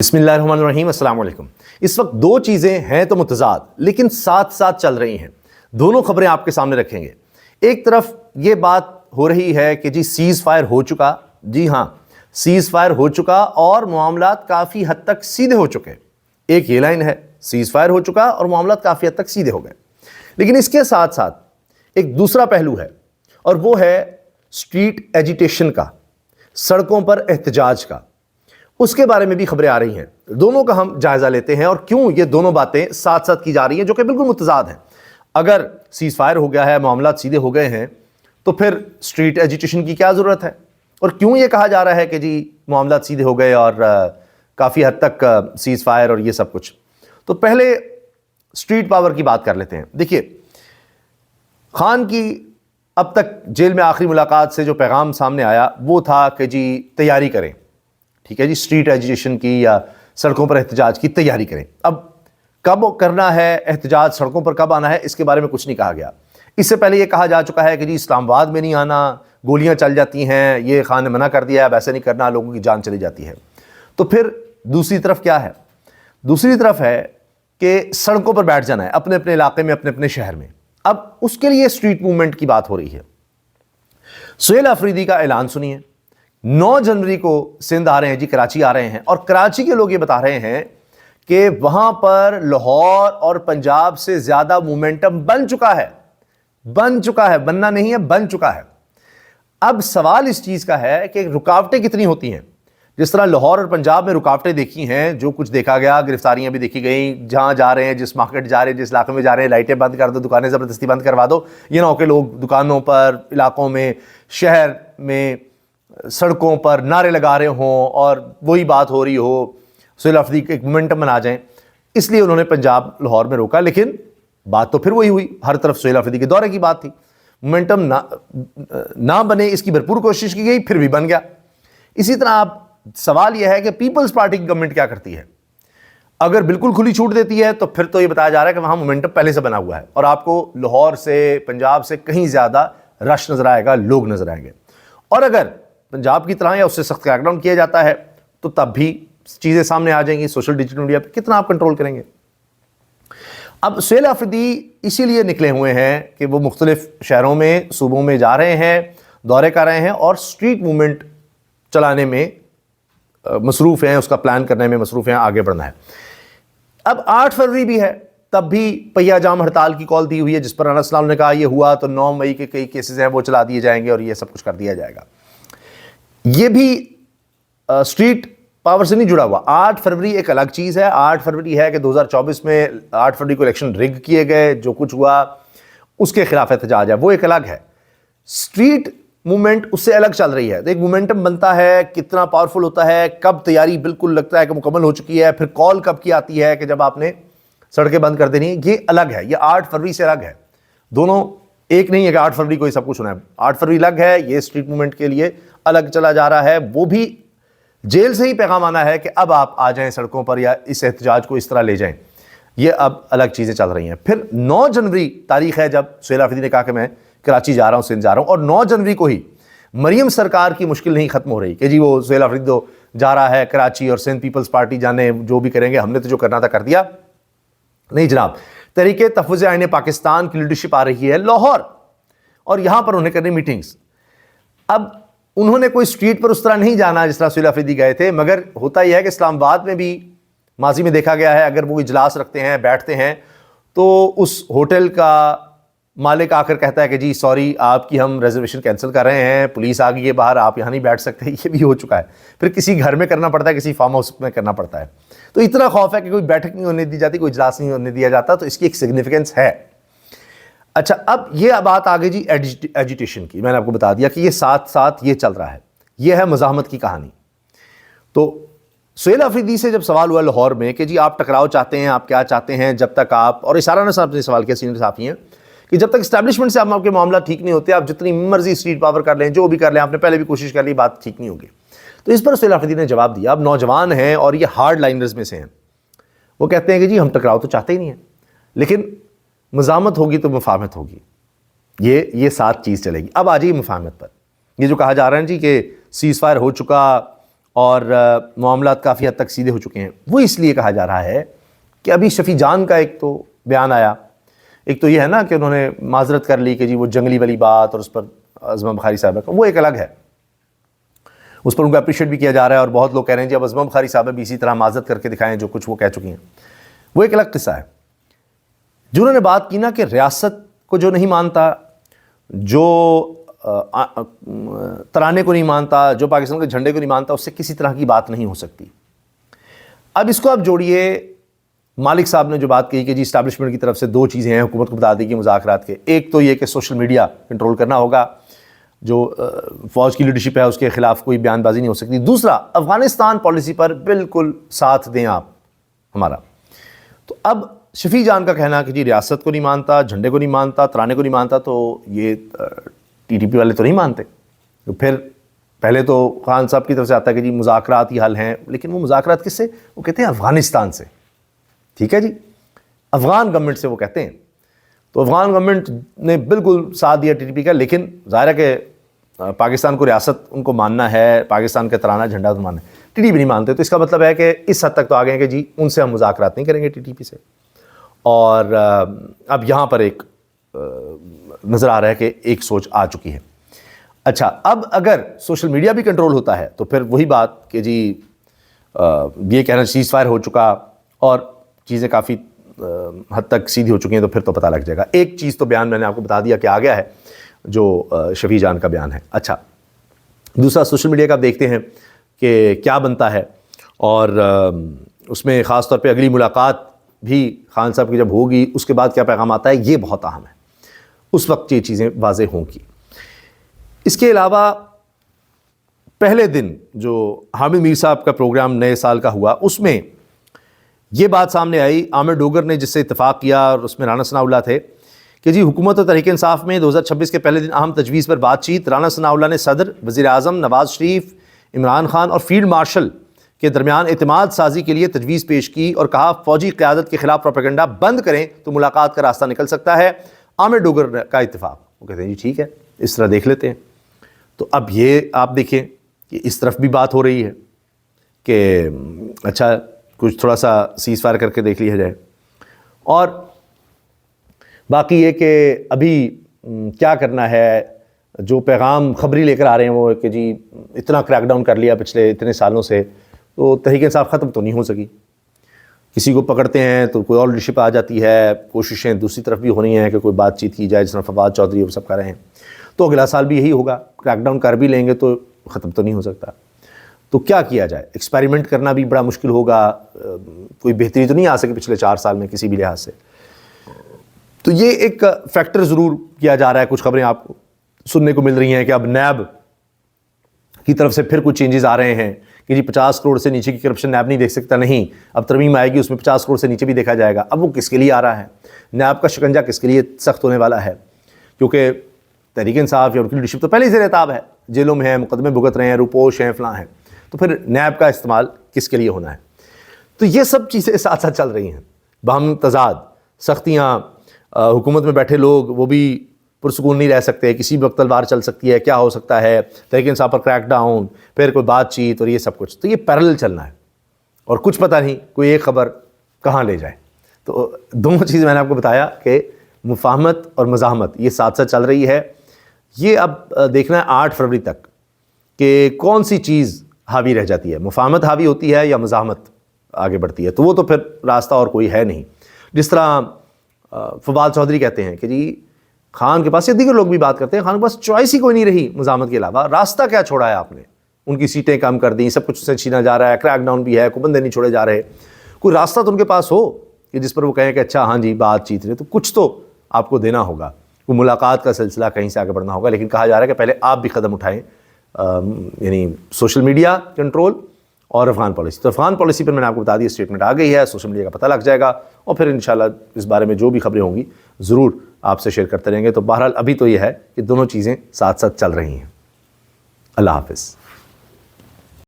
बिस्मिल्लाहिर्रहमानिर्रहीम, अस्सलाम वालेकुम। इस वक्त दो चीज़ें हैं तो मुतज़ाद लेकिन साथ साथ चल रही हैं। दोनों खबरें आपके सामने रखेंगे। एक तरफ ये बात हो रही है कि जी सीज़ फायर हो चुका, जी हाँ सीज़ फायर हो चुका और मामलात काफ़ी हद तक सीधे हो चुके। एक ये लाइन है, सीज़ फायर हो चुका और मामलात काफ़ी हद तक सीधे हो गए। लेकिन इसके साथ साथ एक दूसरा पहलू है और वो है स्ट्रीट एजिटेशन का, सड़कों पर एहतजाज का। उसके बारे में भी खबरें आ रही हैं। दोनों का हम जायजा लेते हैं और क्यों ये दोनों बातें साथ साथ की जा रही हैं जो कि बिल्कुल मुतज़ाद हैं। अगर सीज़ फायर हो गया है, मामलात सीधे हो गए हैं, तो फिर स्ट्रीट एजिटेशन की क्या ज़रूरत है? और क्यों ये कहा जा रहा है कि जी मामलात सीधे हो गए और काफ़ी हद तक सीज़ फायर और ये सब कुछ? तो पहले स्ट्रीट पावर की बात कर लेते हैं। देखिए, खान की अब तक जेल में आखिरी मुलाकात से जो पैगाम सामने आया वो था कि जी तैयारी करें, ठीक है जी, स्ट्रीट एजिटेशन की या सड़कों पर एहतजाज की तैयारी करें। अब कब करना है एहतजाज, सड़कों पर कब आना है, इसके बारे में कुछ नहीं कहा गया। इससे पहले ये कहा जा चुका है कि जी इस्लामाबाद में नहीं आना, गोलियां चल जाती हैं, ये खान ने मना कर दिया है, वैसे नहीं करना, लोगों की जान चली जाती है। तो फिर दूसरी तरफ क्या है? दूसरी तरफ है कि सड़कों पर बैठ जाना है अपने अपने इलाके में, अपने अपने शहर में। अब उसके लिए स्ट्रीट मूवमेंट की बात हो रही है। सुहेल अफरीदी का ऐलान सुनिए। 9 जनवरी को सिंध आ रहे हैं जी, कराची आ रहे हैं और कराची के लोग ये बता रहे हैं कि वहां पर लाहौर और पंजाब से ज्यादा मोमेंटम बन चुका है। बनना नहीं है, बन चुका है। अब सवाल इस चीज का है कि रुकावटें कितनी होती हैं। जिस तरह लाहौर और पंजाब में रुकावटें देखी हैं, जो कुछ देखा गया, गिरफ्तारियां भी देखी गई, जहां जा रहे हैं, जिस मार्केट जा रहे हैं, जिस इलाके में जा रहे हैं, लाइटें बंद कर दो, दुकानें जबरदस्ती बंद करवा दो। ये ना हो कि लोग दुकानों पर, इलाकों में, शहर में, सड़कों पर नारे लगा रहे हों और वही बात हो रही हो, सुहेल अफरीदी के एक मोमेंटम बना जाए। इसलिए उन्होंने पंजाब लाहौर में रोका। लेकिन बात तो फिर वही हुई, हर तरफ सुहेल अफरीदी के दौरे की बात थी। मोमेंटम ना बने इसकी भरपूर कोशिश की गई, फिर भी बन गया। इसी तरह आप सवाल यह है कि पीपल्स पार्टी की गवर्नमेंट क्या करती है? अगर बिल्कुल खुली छूट देती है तो फिर तो यह बताया जा रहा है कि वहां मोमेंटम पहले से बना हुआ है और आपको लाहौर से, पंजाब से कहीं ज्यादा रश नजर आएगा, लोग नजर आएंगे। और अगर पंजाब की तरह या उससे सख्त क्रैकडाउन किया जाता है तो तब भी चीजें सामने आ जाएंगी। सोशल डिजिटल मीडिया पर कितना आप कंट्रोल करेंगे? अब सुहेल अफरीदी इसीलिए निकले हुए हैं कि वो मुख्तलिफ शहरों में, सूबों में जा रहे हैं, दौरे कर रहे हैं और स्ट्रीट मूवमेंट चलाने में मसरूफ हैं, उसका प्लान करने में मसरूफ हैं, आगे बढ़ना है। अब 8 फरवरी भी है, तब भी पहिया जाम हड़ताल की कॉल दी हुई है, जिस पर अनस ने कहा ये हुआ तो 9 मई के कई केसेस हैं वो चला दिए जाएंगे और ये सब कुछ कर दिया जाएगा। ये भी स्ट्रीट पावर से नहीं जुड़ा हुआ। 8 फरवरी एक अलग चीज है। 8 फरवरी है कि 2024 में 8 फरवरी को इलेक्शन रिग किए गए, जो कुछ हुआ उसके खिलाफ एहतजाज है, वो एक अलग है। स्ट्रीट मूवमेंट उससे अलग चल रही है। एक मोमेंटम बनता है, कितना पावरफुल होता है, कब तैयारी बिल्कुल लगता है कि मुकम्मल हो चुकी है, फिर कॉल कब की आती है कि जब आपने सड़कें बंद कर देनी, ये अलग है। ये 8 फरवरी से अलग है। दोनों एक नहीं है कि 8 फरवरी को ही सब कुछ होना है। 8 फरवरी अलग है, ये स्ट्रीट मूवमेंट के लिए अलग चला जा रहा है। वो भी जेल से ही पैगाम आना है कि अब आप आ जाएं सड़कों पर या इस एहतजाज को इस तरह ले जाएं। ये अब अलग चीजें चल रही हैं। फिर 9 जनवरी तारीख है जब सुहेल अफरीदी ने कहा कि मैं कराची जा रहा हूं, सिंध जा रहा हूं, और 9 जनवरी को ही मरियम सरकार की मुश्किल नहीं खत्म हो रही कि जी वो सुहेल अफरीदी तो जा रहा है कराची और सिंध पीपल्स पार्टी जाने जो भी करेंगे, हमने तो जो करना था कर दिया। नहीं जनाब, तहरीके तहफ़्फ़ुज़ आईन पाकिस्तान की लीडरशिप आ रही है लाहौर और यहां पर उन्हें करनी मीटिंग्स। अब उन्होंने कोई स्ट्रीट पर उस तरह नहीं जाना जिस तरह सुहेल अफरीदी गए थे, मगर होता यह है कि इस्लामाबाद में भी माजी में देखा गया है, अगर वो इजलास रखते हैं, बैठते हैं, तो उस होटल का मालिक आकर कहता है कि जी सॉरी, आपकी हम रिजर्वेशन कैंसिल कर रहे हैं, पुलिस आ गई है बाहर, आप यहाँ नहीं बैठ सकते। ये भी हो चुका है। फिर किसी घर में करना पड़ता है, किसी फार्म हाउस में करना पड़ता है। तो इतना खौफ है कि कोई बैठक नहीं होने दी जाती, कोई इजलास नहीं होने दिया जाता। तो इसकी एक सिग्निफिकेंस है। अच्छा, अब ये बात आ गई जी एजिटेशन की। मैंने आपको बता दिया कि ये साथ साथ ये चल रहा है। ये है मज़ाहमत की कहानी। तो सुहेल अफरीदी से जब सवाल हुआ लाहौर में कि जी आप टकराव चाहते हैं, आप क्या चाहते हैं, जब तक आप, और इशारा ने साहब ने सवाल किया, सीनियर साथी हैं, कि जब तक इस्टेब्लिशमेंट से आपके मामला ठीक नहीं होते, आप जितनी मर्जी स्ट्रीट पावर कर लें, जो भी कर लें, आपने पहले भी कोशिश कर ली, बात ठीक नहीं होगी। तो इस पर सुहेल अफरीदी ने जवाब दिया। अब नौजवान हैं और ये हार्ड लाइनर्स में से हैं। वो कहते हैं कि जी हम टकराव तो चाहते ही नहीं है, लेकिन मज़ामत होगी तो मुफाहमत होगी, ये साथ चीज़ चलेगी। अब आ जाइए मुफाहमत पर। ये जो कहा जा रहा है जी कि सीज़ फायर हो चुका اور معاملات کافی حد تک سیدھے ہو چکے ہیں. وہ اس لیے کہا جا رہا ہے کہ ابھی شفیع جان کا ایک تو بیان آیا. ایک تو یہ ہے نا کہ انہوں نے معذرت کر لی کہ جی وہ جنگلی والی بات اور اس پر عظمہ بخاری صاحبہ کا وہ ایک الگ ہے, اس پر ان کو اپریشیٹ بھی کیا جا رہا ہے, اور بہت لوگ کہہ رہے ہیں جی اب عظمہ بخاری صاحبہ بھی اسی طرح معذرت کر کے دکھائیں جو کچھ وہ کہہ چکی ہیں. وہ ایک الگ قصہ ہے. جنہوں نے بات کی نا کہ ریاست کو جو نہیں مانتا, جو ترانے کو نہیں مانتا, جو پاکستان کے جھنڈے کو نہیں مانتا, اس سے کسی طرح کی بات نہیں ہو سکتی. اب اس کو آپ جوڑیے مالک صاحب نے جو بات کہی کہ جی اسٹیبلشمنٹ کی طرف سے دو چیزیں ہیں حکومت کو بتا دی کہ مذاکرات کے. ایک تو یہ کہ سوشل میڈیا کنٹرول کرنا ہوگا, جو فوج کی لیڈرشپ ہے اس کے خلاف کوئی بیان بازی نہیں ہو سکتی. دوسرا, افغانستان پالیسی پر بالکل ساتھ دیں آپ ہمارا. تو اب شفیع جان کا کہنا کہ جی ریاست کو نہیں مانتا, جھنڈے کو نہیں مانتا, ترانے کو نہیں مانتا, تو یہ ٹی ٹی پی والے تو نہیں مانتے. تو پھر پہلے تو خان صاحب کی طرف سے آتا ہے کہ جی مذاکرات ہی حل ہیں, لیکن وہ مذاکرات کس سے؟ وہ کہتے ہیں افغانستان سے. ٹھیک ہے جی, افغان گورنمنٹ سے وہ کہتے ہیں. تو افغان گورنمنٹ نے بالکل ساتھ دیا ٹی ٹی پی کا, لیکن ظاہر ہے کہ پاکستان کو ریاست ان کو ماننا ہے, پاکستان کا ترانہ جھنڈا تو ماننا ہے, ٹی ٹی پی نہیں مانتے. تو اس کا مطلب ہے کہ اس حد تک تو آ گئے ہیں کہ جی ان سے ہم مذاکرات نہیں کریں گے ٹی ٹی پی سے. اور اب یہاں پر ایک نظر آ رہا ہے کہ ایک سوچ آ چکی ہے. اچھا, اب اگر سوشل میڈیا بھی کنٹرول ہوتا ہے تو پھر وہی بات کہ جی یہ کہنا سیز فائر ہو چکا اور چیزیں کافی حد تک سیدھی ہو چکی ہیں, تو پھر تو پتہ لگ جائے گا. ایک چیز تو بیان میں نے آپ کو بتا دیا کہ آ گیا ہے, جو شفیع جان کا بیان ہے. اچھا, دوسرا سوشل میڈیا کا آپ دیکھتے ہیں کہ کیا بنتا ہے, اور اس میں خاص طور پہ اگلی ملاقات بھی خان صاحب کی جب ہوگی اس کے بعد کیا پیغام آتا ہے, یہ بہت اہم ہے. اس وقت یہ چیزیں واضح ہوں گی. اس کے علاوہ پہلے دن جو حامد میر صاحب کا پروگرام نئے سال کا ہوا, اس میں یہ بات سامنے آئی, عامر ڈوگر نے جس سے اتفاق کیا اور اس میں رانا ثناء اللہ تھے, کہ جی حکومت و تحریک انصاف میں 2026 کے پہلے دن اہم تجویز پر بات چیت. رانا ثناء اللہ نے صدر, وزیر اعظم نواز شریف, عمران خان اور فیلڈ مارشل کے درمیان اعتماد سازی کے لیے تجویز پیش کی اور کہا فوجی قیادت کے خلاف پروپیگنڈا بند کریں تو ملاقات کا راستہ نکل سکتا ہے. عامر ڈوگر کا اتفاق, وہ کہتے ہیں جی ٹھیک ہے اس طرح دیکھ لیتے ہیں. تو اب یہ آپ دیکھیں کہ اس طرف بھی بات ہو رہی ہے کہ اچھا کچھ تھوڑا سا سیز فائر کر کے دیکھ لیا جائے. اور باقی یہ کہ ابھی کیا کرنا ہے, جو پیغام خبری لے کر آ رہے ہیں وہ کہ جی اتنا کریک ڈاؤن کر لیا پچھلے اتنے سالوں سے, تو تحریک انصاف ختم تو نہیں ہو سکی. کسی کو پکڑتے ہیں تو کوئی اور لیڈرشپ آ جاتی ہے, کوششیں دوسری طرف بھی ہونی ہیں کہ کوئی بات چیت کی جائے, جس طرح فواد چودھری وہ سب کر رہے ہیں. تو اگلا سال بھی یہی ہوگا, کریک ڈاؤن کر بھی لیں گے تو ختم تو نہیں ہو سکتا. تو کیا کیا جائے, ایکسپیریمنٹ کرنا بھی بڑا مشکل ہوگا, کوئی بہتری تو نہیں آ سکی پچھلے 4 سال میں کسی بھی لحاظ سے. تو یہ ایک فیکٹر ضرور کیا جا رہا ہے. کچھ خبریں آپ کو سننے کو مل رہی ہیں کہ اب نیب کی طرف سے پھر کچھ چینجز آ رہے ہیں کہ جی 50 کروڑ سے نیچے کی کرپشن نیب نہیں دیکھ سکتا. نہیں, اب ترمیم آئے گی اس میں 50 کروڑ سے نیچے بھی دیکھا جائے گا. اب وہ کس کے لیے آ رہا ہے, نیب کا شکنجہ کس کے لیے سخت ہونے والا ہے, کیونکہ تحریک انصاف یا ان کی لیڈرشپ تو پہلے ہی زیر عتاب ہے, جیلوں میں ہیں, مقدمے بھگت رہے ہیں, روپوش ہیں, فلاں ہیں. تو پھر نیب کا استعمال کس کے لیے ہونا ہے. تو یہ سب چیزیں ساتھ ساتھ چل رہی ہیں, باہم تضاد, سختیاں. حکومت میں بیٹھے لوگ وہ بھی پرسکون نہیں رہ سکتے, کسی بھی وقت تلوار چل سکتی ہے, کیا ہو سکتا ہے, تحریک انصاف پر کریک ڈاؤن, پھر کوئی بات چیت اور یہ سب کچھ. تو یہ پیرلل چلنا ہے اور کچھ پتہ نہیں کوئی ایک خبر کہاں لے جائے. تو دونوں چیز میں نے آپ کو بتایا کہ مفاہمت اور مزاحمت یہ ساتھ ساتھ چل رہی ہے. یہ اب دیکھنا ہے 8 فروری تک کہ کون سی چیز حاوی رہ جاتی ہے, مفاہمت حاوی ہوتی ہے یا مزاحمت آگے بڑھتی ہے. تو وہ تو پھر راستہ اور کوئی ہے نہیں. جس طرح فواد چودھری کہتے ہیں کہ جی خان کے پاس, یا دیگر لوگ بھی بات کرتے ہیں, خان کے پاس چوائس ہی کوئی نہیں رہی مزاحمت کے علاوہ. راستہ کیا چھوڑا ہے آپ نے, ان کی سیٹیں کم کر دیں, سب کچھ سے چھینا جا رہا ہے, کریک ڈاؤن بھی ہے, کوئی بندے نہیں چھوڑے جا رہے. کوئی راستہ تو ان کے پاس ہو کہ جس پر وہ کہیں کہ اچھا ہاں جی بات چیت رہے, تو کچھ تو آپ کو دینا ہوگا, کوئی ملاقات کا سلسلہ کہیں سے آگے بڑھنا ہوگا. لیکن کہا جا رہا ہے کہ پہلے آپ بھی قدم اٹھائیں, یعنی سوشل میڈیا کنٹرول اور افغان پالیسی. تو افغان پالیسی پر میں نے آپ کو بتا دی, اسٹیٹمنٹ آ گئی ہے, سوشل میڈیا کا پتہ لگ جائے گا, اور پھر انشاءاللہ اس بارے میں جو بھی خبریں ہوں گی ضرور آپ سے شیئر کرتے رہیں گے. تو بہرحال ابھی تو یہ ہے کہ دونوں چیزیں ساتھ ساتھ چل رہی ہیں. اللہ حافظ.